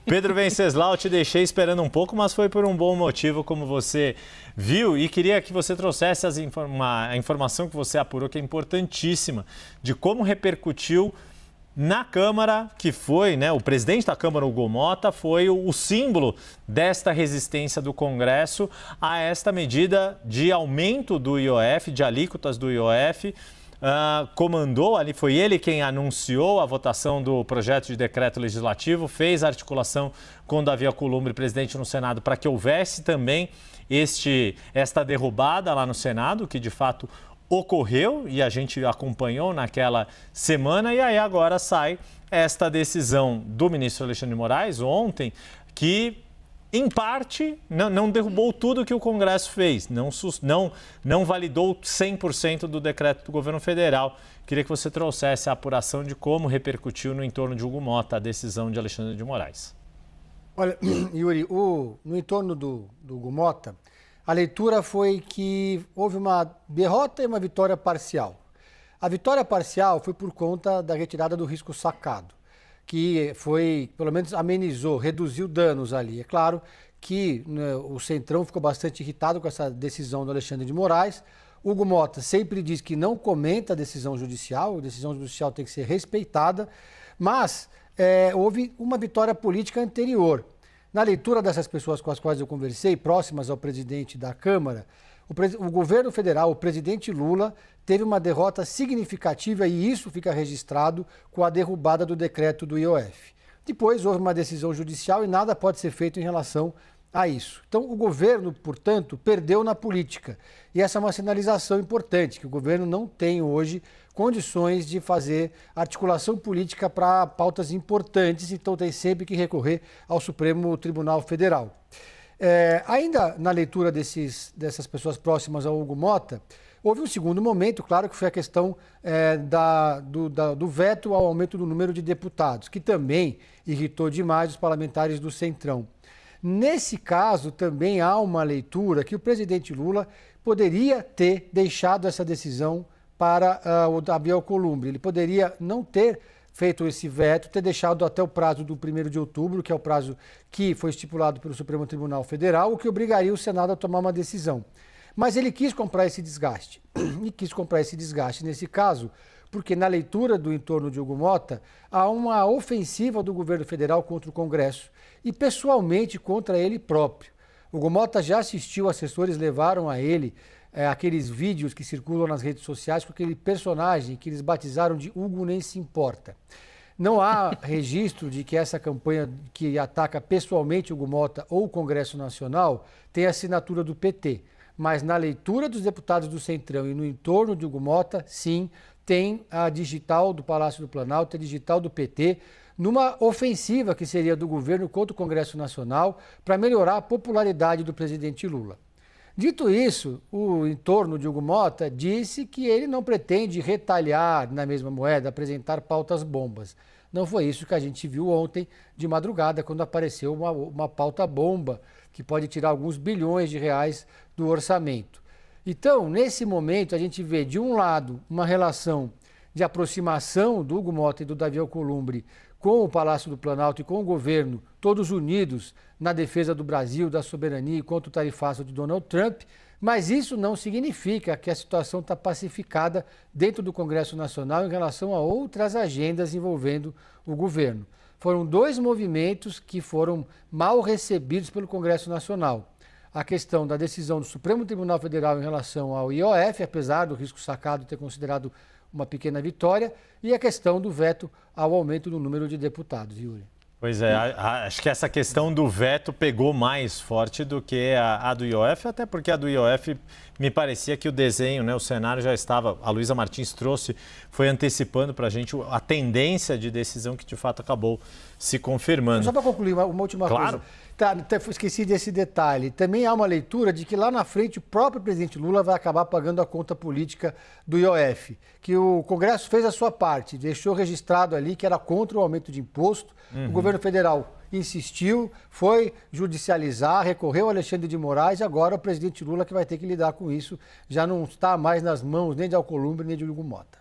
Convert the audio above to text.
Pedro Venceslau, te deixei esperando um pouco, mas foi por um bom motivo, como você viu. E queria que você trouxesse a informação que você apurou, que é importantíssima, de como repercutiu na Câmara, que foi, né, o presidente da Câmara, Hugo Motta, foi o símbolo desta resistência do Congresso a esta medida de aumento do IOF, de alíquotas do IOF. Comandou ali, foi ele quem anunciou a votação do projeto de decreto legislativo, fez a articulação com Davi Alcolumbre, presidente no Senado, para que houvesse também esta derrubada lá no Senado, que de fato ocorreu e a gente acompanhou naquela semana. E aí agora sai esta decisão do ministro Alexandre de Moraes ontem, que em parte não derrubou tudo que o Congresso fez, não validou 100% do decreto do governo federal. Queria que você trouxesse a apuração de como repercutiu no entorno de Hugo Motta a decisão de Alexandre de Moraes. Olha, Yuri, no entorno do Hugo Motta, a leitura foi que houve uma derrota e uma vitória parcial. A vitória parcial foi por conta da retirada do risco sacado, que foi, pelo menos amenizou, reduziu danos ali. É claro que, né, o Centrão ficou bastante irritado com essa decisão do Alexandre de Moraes. Hugo Motta sempre diz que não comenta a decisão judicial tem que ser respeitada, mas houve uma vitória política anterior. Na leitura dessas pessoas com as quais eu conversei, próximas ao presidente da Câmara, o governo federal, o presidente Lula, teve uma derrota significativa e isso fica registrado com a derrubada do decreto do IOF. Depois houve uma decisão judicial e nada pode ser feito em relação a isso. Então, o governo, portanto, perdeu na política. E essa é uma sinalização importante, que o governo não tem hoje condições de fazer articulação política para pautas importantes, então tem sempre que recorrer ao Supremo Tribunal Federal. Ainda na leitura dessas pessoas próximas ao Hugo Motta, houve um segundo momento, claro, que foi a questão do veto ao aumento do número de deputados, que também irritou demais os parlamentares do Centrão. Nesse caso, também há uma leitura que o presidente Lula poderia ter deixado essa decisão para o Davi Alcolumbre. Ele poderia não ter feito esse veto, ter deixado até o prazo do 1º de outubro, que é o prazo que foi estipulado pelo Supremo Tribunal Federal, o que obrigaria o Senado a tomar uma decisão. Mas ele quis comprar esse desgaste. E quis comprar esse desgaste nesse caso, porque na leitura do entorno de Hugo Motta, há uma ofensiva do governo federal contra o Congresso e pessoalmente contra ele próprio. Hugo Motta já assistiu, assessores levaram a ele aqueles vídeos que circulam nas redes sociais com aquele personagem que eles batizaram de Hugo Nem Se Importa. Não há registro de que essa campanha que ataca pessoalmente Hugo Motta ou o Congresso Nacional tem assinatura do PT. Mas na leitura dos deputados do Centrão e no entorno de Hugo Motta, sim, tem a digital do Palácio do Planalto, a digital do PT, numa ofensiva que seria do governo contra o Congresso Nacional para melhorar a popularidade do presidente Lula. Dito isso, o entorno de Hugo Motta disse que ele não pretende retalhar na mesma moeda, apresentar pautas bombas. Não foi isso que a gente viu ontem de madrugada, quando apareceu uma pauta bomba que pode tirar alguns bilhões de reais do orçamento. Então, nesse momento, a gente vê, de um lado, uma relação de aproximação do Hugo Motta e do Davi Alcolumbre com o Palácio do Planalto e com o governo, todos unidos na defesa do Brasil, da soberania e contra o tarifaço de Donald Trump, mas isso não significa que a situação está pacificada dentro do Congresso Nacional em relação a outras agendas envolvendo o governo. Foram dois movimentos que foram mal recebidos pelo Congresso Nacional. A questão da decisão do Supremo Tribunal Federal em relação ao IOF, apesar do risco sacado ter considerado uma pequena vitória, e a questão do veto ao aumento do número de deputados, Yuri. Pois é, acho que essa questão do veto pegou mais forte do que a do IOF, até porque a do IOF me parecia que o desenho, né, o cenário já estava, a Luísa Martins foi antecipando para a gente a tendência de decisão que de fato acabou se confirmando. Só para concluir, uma última coisa. Esqueci desse detalhe. Também há uma leitura de que lá na frente o próprio presidente Lula vai acabar pagando a conta política do IOF, que o Congresso fez a sua parte, deixou registrado ali que era contra o aumento de imposto. O governo federal insistiu, foi judicializar, recorreu ao Alexandre de Moraes e agora o presidente Lula que vai ter que lidar com isso. Já não está mais nas mãos nem de Alcolumbre nem de Hugo Motta.